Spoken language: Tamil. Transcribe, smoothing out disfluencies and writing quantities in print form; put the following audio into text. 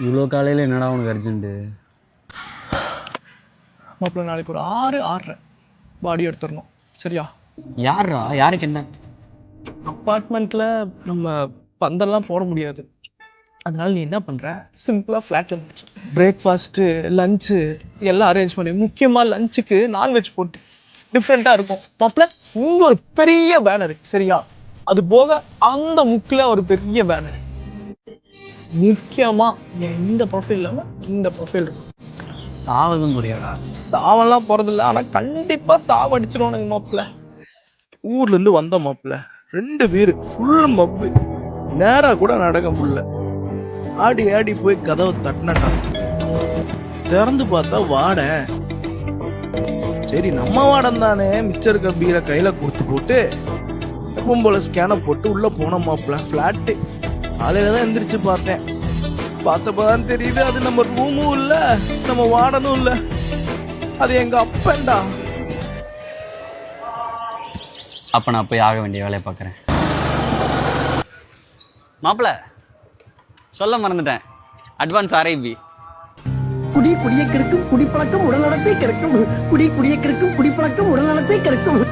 இவ்வளோ காலையில் என்னடா உனக்கு அர்ஜென்ட்டு? மாப்பிள்ள நாளைக்கு ஒரு 6:30 பாடி எடுத்துடணும். சரியா? யாரா? யாருக்கு என்ன? அப்பார்ட்மெண்ட்டில் நம்ம பந்தெல்லாம் போட முடியாது. அதனால நீ என்ன பண்ணுற, சிம்பிளாக ஃப்ளாட்டில் முடிச்சு பிரேக்ஃபாஸ்ட்டு லஞ்சு எல்லாம் அரேஞ்ச் பண்ணி, முக்கியமாக லஞ்சுக்கு நான்வெஜ் போட்டு டிஃப்ரெண்ட்டாக இருக்கும். மாப்பிள்ள இங்கே ஒரு பெரிய பேனரு. சரியா? அது போக அந்த முக்கில் ஒரு பெரிய பேனர். முக்கியமாக இந்த ப்ரொஃபைல் இல்லாமல் இந்த ப்ரொஃபைல் இருக்கும். சாவதும் புரியாடா. சாவெல்லாம் போகிறதில்ல, ஆனால் கண்டிப்பாக சாவடிச்சிருவானுங்க மாப்பிள்ள. ஊர்லேருந்து வந்த மாப்பிள்ள 2 பேர் ஃபுல் மப்பு, நேராக கூட நடக்க முடியல. ஆடி ஆடி போய் கதவை தட்டினடா. திறந்து பார்த்தா வாடை. சரி நம்ம வாடம் தானே, மிச்சம் இருக்க பீரை கையில கொடுத்து போட்டு எப்பவும் போல ஸ்கேனை போட்டு உள்ள போன மாப்பிள்ள ஃபிளாட்டு. காலையில தான் எந்திரிச்சு பார்த்தேன். பார்த்தப்பதான் தெரியுது அது நம்ம ரூமும் இல்ல, நம்ம வாடனும் இல்ல, அது எங்க அப்பன்டா. அப்போ நான் போய் ஆக வேண்டிய வேலையை பார்க்குறேன். மாப்பிள்ள சொல்ல மறந்துட்டேன், அட்வான்ஸ் RIP. குடியை கெடுக்கும் குடிப்பழக்கம் உடல் நலத்தை கெடுக்கும். குடியை கெடுக்கும் குடிப்பழக்கம் உடல் நலத்தை கெடுக்கும்.